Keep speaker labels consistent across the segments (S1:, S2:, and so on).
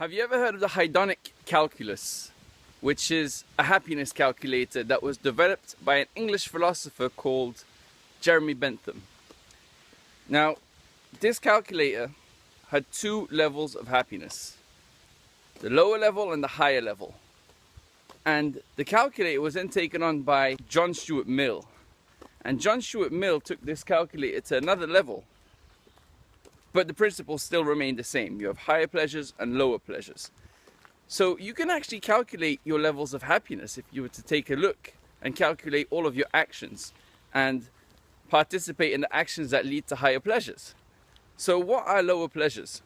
S1: Have you ever heard of the hedonic calculus, which is a happiness calculator that was developed by an English philosopher called Jeremy Bentham? Now, this calculator had two levels of happiness, the lower level and the higher level. And the calculator was then taken on by John Stuart Mill. And John Stuart Mill took this calculator to another level. But the principles still remain the same. You have higher pleasures and lower pleasures. So you can actually calculate your levels of happiness if you were to take a look and calculate all of your actions and participate in the actions that lead to higher pleasures. So what are lower pleasures?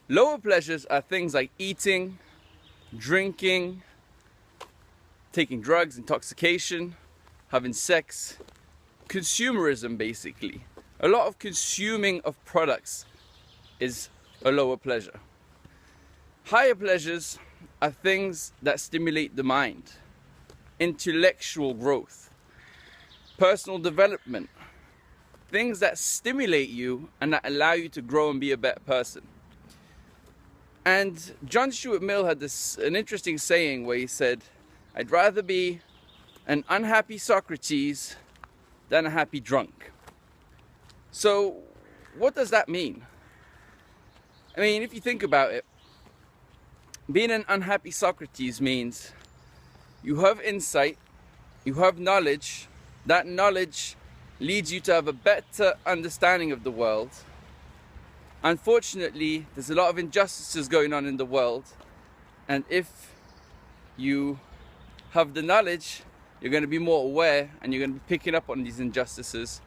S1: Lower pleasures are things like eating, drinking, taking drugs, intoxication, having sex, consumerism basically. A lot of consuming of products is a lower pleasure. Higher pleasures are things that stimulate the mind, intellectual growth, personal development, things that stimulate you and that allow you to grow and be a better person. And John Stuart Mill had an interesting saying where he said, "I'd rather be an unhappy Socrates than a happy drunk." So what does that mean? I mean, if you think about it, being an unhappy Socrates means you have insight, you have knowledge, that knowledge leads you to have a better understanding of the world. Unfortunately, there's a lot of injustices going on in the world, and if you have the knowledge, you're going to be more aware and you're going to be picking up on these injustices,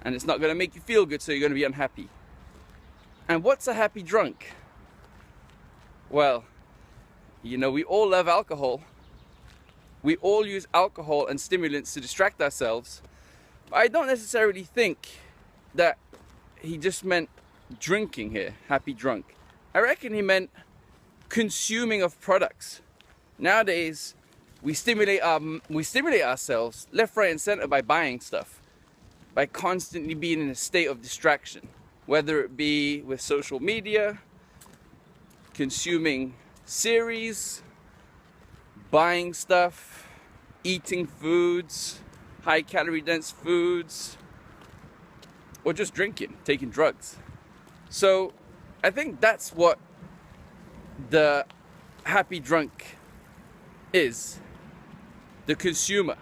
S1: and it's not going to make you feel good, so you're going to be unhappy. And what's a happy drunk? Well, you know, we all love alcohol. We all use alcohol and stimulants to distract ourselves. But I don't necessarily think that he just meant drinking here, happy drunk. I reckon he meant consuming of products. Nowadays, we stimulate ourselves left, right, and center by buying stuff, by constantly being in a state of distraction, whether it be with social media, consuming series, buying stuff, eating foods, high calorie dense foods, or just drinking, taking drugs. So I think that's what the happy drunk is, the consumer.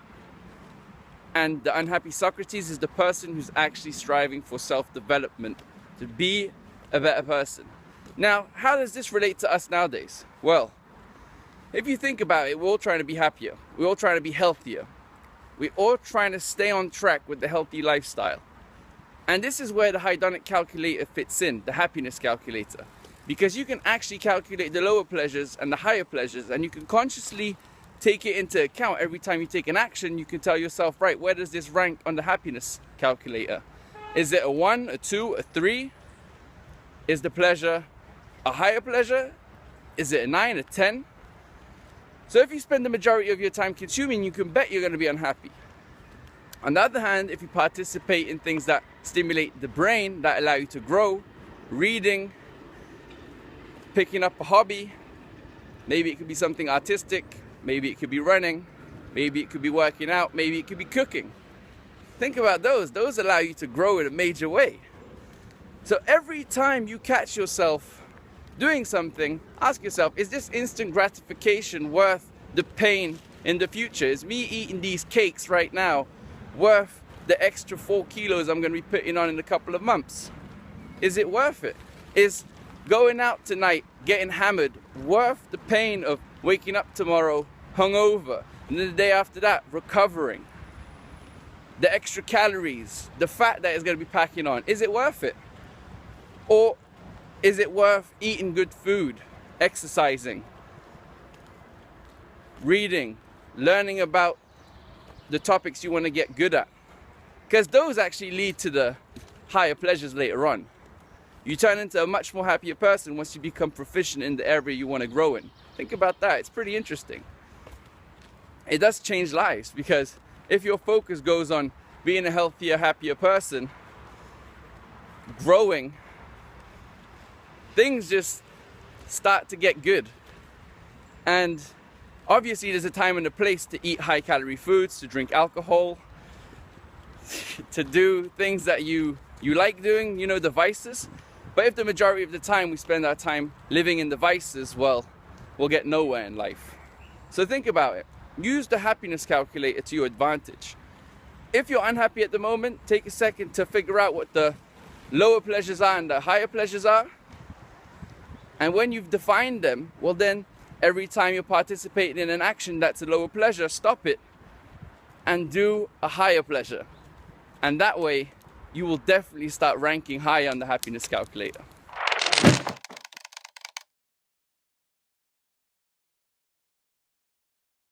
S1: And the unhappy Socrates is the person who's actually striving for self-development, to be a better person. Now, how does this relate to us nowadays? Well, if you think about it, we're all trying to be happier. We're all trying to be healthier. We're all trying to stay on track with the healthy lifestyle. And this is where the hedonic calculator fits in, the happiness calculator. Because you can actually calculate the lower pleasures and the higher pleasures, and you can consciously take it into account. Every time you take an action, you can tell yourself, right, where does this rank on the happiness calculator? Is it a 1, a 2, a 3? Is the pleasure a higher pleasure? Is it a 9, a 10? So if you spend the majority of your time consuming, you can bet you're going to be unhappy. On the other hand, if you participate in things that stimulate the brain, that allow you to grow, reading, picking up a hobby, maybe it could be something artistic, maybe it could be running, maybe it could be working out, maybe it could be cooking. Think about those. Those allow you to grow in a major way. So every time you catch yourself doing something, ask yourself, is this instant gratification worth the pain in the future? Is me eating these cakes right now worth the extra 4 kilos I'm going to be putting on in a couple of months? Is it worth it? Is going out tonight, getting hammered, worth the pain of waking up tomorrow hungover, and then the day after that recovering? The extra calories, the fat that is going to be packing on, is it worth it? Or is it worth eating good food, exercising, reading, learning about the topics you want to get good at? Because those actually lead to the higher pleasures later on. You turn into a much more happier person once you become proficient in the area you want to grow in. Think about that. It's pretty interesting. It does change lives, because if your focus goes on being a healthier, happier person, growing, things just start to get good. And obviously there's a time and a place to eat high calorie foods, to drink alcohol, to do things that you like doing, you know, the vices. But if the majority of the time we spend our time living in the vices, well, we'll get nowhere in life. So think about it. Use the happiness calculator to your advantage. If you're unhappy at the moment, take a second to figure out what the lower pleasures are and the higher pleasures are. And when you've defined them, well then, every time you're participating in an action that's a lower pleasure, stop it and do a higher pleasure. And that way, you will definitely start ranking high on the happiness calculator.